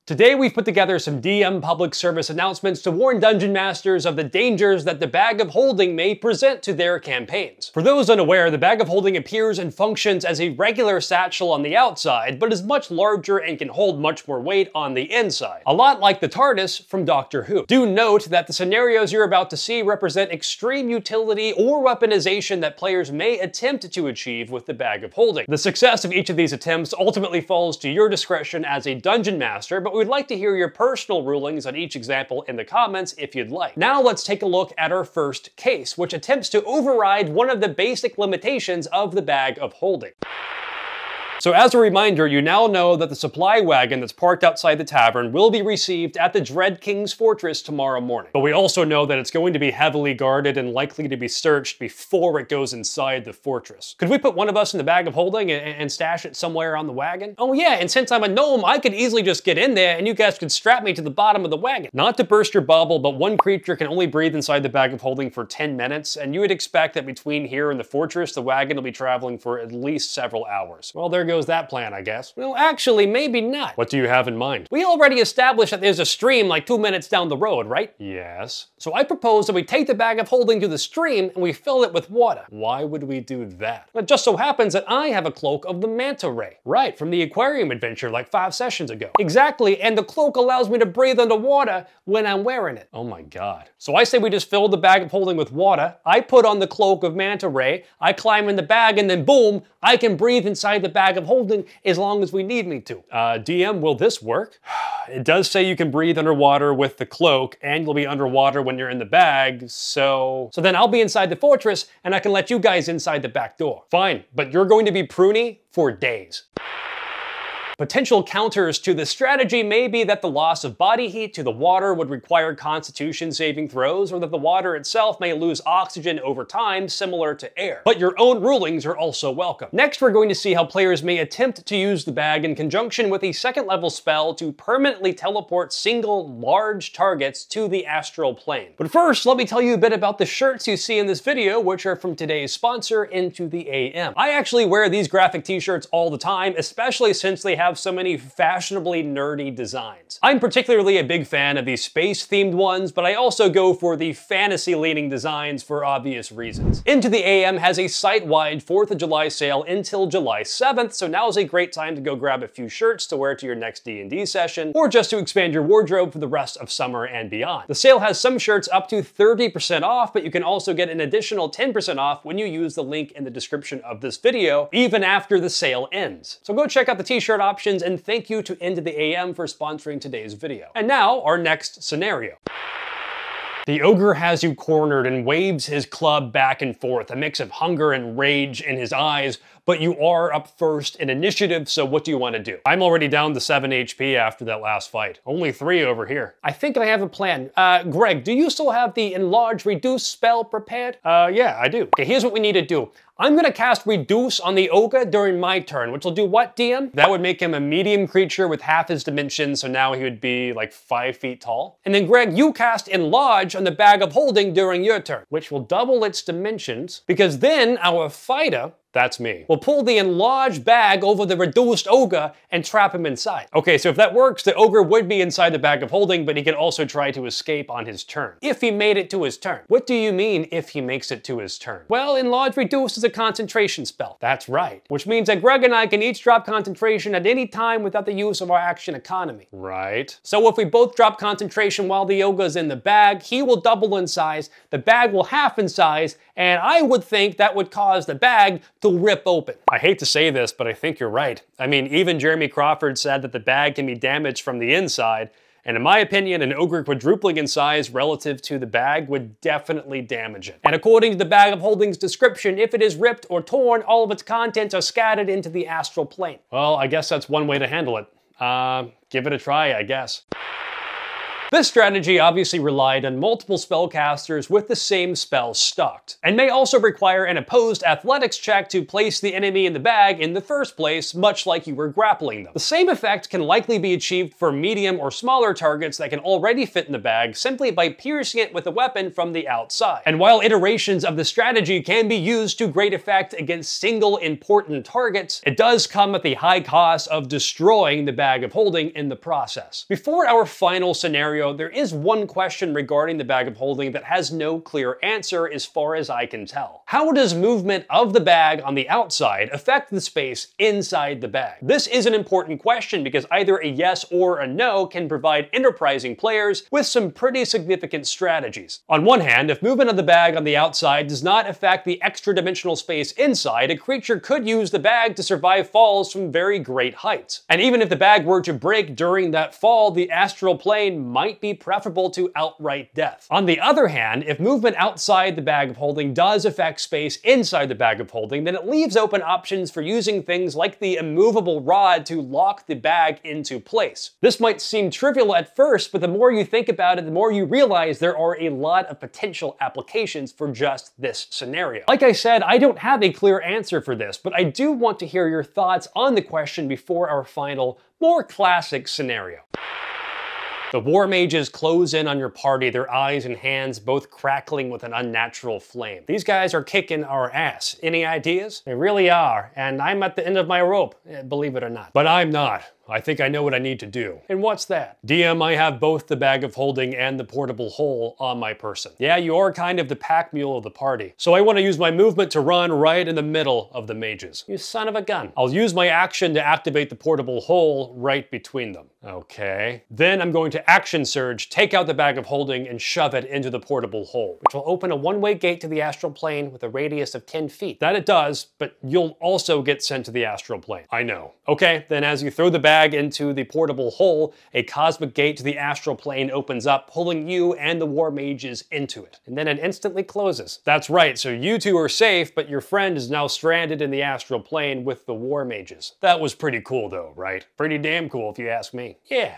Today we've put together some DM public service announcements to warn Dungeon Masters of the dangers that the Bag of Holding may present to their campaigns. For those unaware, the Bag of Holding appears and functions as a regular satchel on the outside, but is much larger and can hold much more weight on the inside. A lot like the TARDIS from Doctor Who. Do note that the scenarios you're about to see represent extreme utility or weaponization that players may attempt to achieve with the Bag of Holding. The success of each of these attempts ultimately falls to your discretion as a Dungeon Master, but we'd like to hear your personal rulings on each example in the comments if you'd like. Now let's take a look at our first case, which attempts to override one of the basic limitations of the Bag of Holding. So as a reminder, you now know that the supply wagon that's parked outside the tavern will be received at the Dread King's Fortress tomorrow morning. But we also know that it's going to be heavily guarded and likely to be searched before it goes inside the fortress. Could we put one of us in the Bag of Holding and stash it somewhere on the wagon? Oh yeah, and since I'm a gnome, I could easily just get in there and you guys could strap me to the bottom of the wagon. Not to burst your bubble, but one creature can only breathe inside the Bag of Holding for 10 minutes, and you would expect that between here and the fortress, the wagon will be traveling for at least several hours. Well, there goes that plan, I guess. Well, actually, maybe not. What do you have in mind? We already established that there's a stream like 2 minutes down the road, right? Yes. So I propose that we take the Bag of Holding to the stream and we fill it with water. Why would we do that? It just so happens that I have a cloak of the manta ray. Right, from the aquarium adventure like 5 sessions ago. Exactly, and the cloak allows me to breathe underwater when I'm wearing it. Oh my god. So I say we just fill the Bag of Holding with water, I put on the cloak of manta ray, I climb in the bag, and then boom, I can breathe inside the Bag of Holding as long as we need me to. DM, will this work? It does say you can breathe underwater with the cloak, and you'll be underwater when you're in the bag, so then I'll be inside the fortress, and I can let you guys inside the back door. Fine, but you're going to be pruny for days. Potential counters to this strategy may be that the loss of body heat to the water would require constitution saving throws, or that the water itself may lose oxygen over time, similar to air. But your own rulings are also welcome. Next, we're going to see how players may attempt to use the bag in conjunction with a second level spell to permanently teleport single large targets to the astral plane. But first, let me tell you a bit about the shirts you see in this video, which are from today's sponsor, Into the AM. I actually wear these graphic t-shirts all the time, especially since they have so many fashionably nerdy designs. I'm particularly a big fan of these space-themed ones, but I also go for the fantasy-leaning designs for obvious reasons. Into the AM has a site-wide 4th of July sale until July 7th, so now is a great time to go grab a few shirts to wear to your next D&D session, or just to expand your wardrobe for the rest of summer and beyond. The sale has some shirts up to 30% off, but you can also get an additional 10% off when you use the link in the description of this video, even after the sale ends. So go check out the t-shirt options, and thank you to Into the AM for sponsoring today's video. And now, our next scenario. The ogre has you cornered and waves his club back and forth, a mix of hunger and rage in his eyes, but you are up first in initiative, so what do you want to do? I'm already down to 7 HP after that last fight. Only 3 over here. I think I have a plan. Greg, do you still have the Enlarge Reduce spell prepared? Yeah, I do. Okay, here's what we need to do. I'm gonna cast Reduce on the ogre during my turn, which will do what, DM? That would make him a medium creature with half his dimensions, so now he would be like 5 feet tall. And then Greg, you cast Enlarge on the Bag of Holding during your turn, which will double its dimensions, because then our fighter, that's me, we'll pull the enlarged bag over the reduced ogre and trap him inside. Okay, so if that works, the ogre would be inside the Bag of Holding, but he could also try to escape on his turn. If he made it to his turn. What do you mean, if he makes it to his turn? Well, Enlarge Reduce is a concentration spell. That's right. Which means that Greg and I can each drop concentration at any time without the use of our action economy. Right. So if we both drop concentration while the ogre's in the bag, he will double in size, the bag will half in size, and I would think that would cause the bag to rip open. I hate to say this, but I think you're right. I mean, even Jeremy Crawford said that the bag can be damaged from the inside, and in my opinion, an ogre quadrupling in size relative to the bag would definitely damage it. And according to the Bag of Holding's description, if it is ripped or torn, all of its contents are scattered into the astral plane. Well, I guess that's one way to handle it. Give it a try, I guess. This strategy obviously relied on multiple spellcasters with the same spell stocked, and may also require an opposed athletics check to place the enemy in the bag in the first place, much like you were grappling them. The same effect can likely be achieved for medium or smaller targets that can already fit in the bag simply by piercing it with a weapon from the outside. And while iterations of the strategy can be used to great effect against single important targets, it does come at the high cost of destroying the bag of holding in the process. Before our final scenario, there is one question regarding the bag of holding that has no clear answer as far as I can tell. How does movement of the bag on the outside affect the space inside the bag? This is an important question because either a yes or a no can provide enterprising players with some pretty significant strategies. On one hand, if movement of the bag on the outside does not affect the extra dimensional space inside, a creature could use the bag to survive falls from very great heights. And even if the bag were to break during that fall, the astral plane might be preferable to outright death. On the other hand, if movement outside the bag of holding does affect space inside the bag of holding, then it leaves open options for using things like the immovable rod to lock the bag into place. This might seem trivial at first, but the more you think about it, the more you realize there are a lot of potential applications for just this scenario. Like I said, I don't have a clear answer for this, but I do want to hear your thoughts on the question before our final, more classic scenario. The war mages close in on your party, their eyes and hands both crackling with an unnatural flame. These guys are kicking our ass. Any ideas? They really are, and I'm at the end of my rope, believe it or not. But I'm not. I think I know what I need to do. And what's that? DM, I have both the bag of holding and the portable hole on my person. Yeah, you are kind of the pack mule of the party. So I want to use my movement to run right in the middle of the mages. You son of a gun. I'll use my action to activate the portable hole right between them. Okay. Then I'm going to action surge, take out the bag of holding, and shove it into the portable hole, which will open a one-way gate to the astral plane with a radius of 10 feet. That it does, but you'll also get sent to the astral plane. I know. Okay, then as you throw the bag into the portable hole, a cosmic gate to the astral plane opens up, pulling you and the war mages into it. And then it instantly closes. That's right, so you two are safe, but your friend is now stranded in the astral plane with the war mages. That was pretty cool though, right? Pretty damn cool if you ask me. Yeah.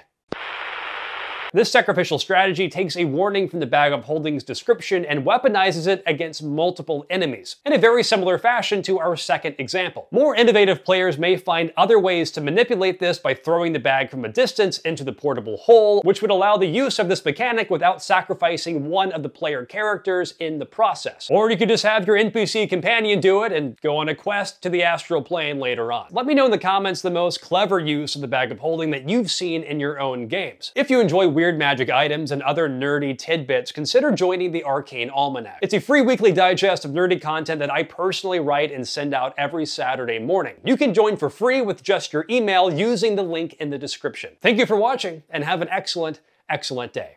This sacrificial strategy takes a warning from the bag of holding's description and weaponizes it against multiple enemies, in a very similar fashion to our second example. More innovative players may find other ways to manipulate this by throwing the bag from a distance into the portable hole, which would allow the use of this mechanic without sacrificing one of the player characters in the process. Or you could just have your NPC companion do it and go on a quest to the astral plane later on. Let me know in the comments the most clever use of the bag of holding that you've seen in your own games. If you enjoy weird magic items and other nerdy tidbits, consider joining the Arcane Almanac. It's a free weekly digest of nerdy content that I personally write and send out every Saturday morning. You can join for free with just your email using the link in the description. Thank you for watching and have an excellent, excellent day.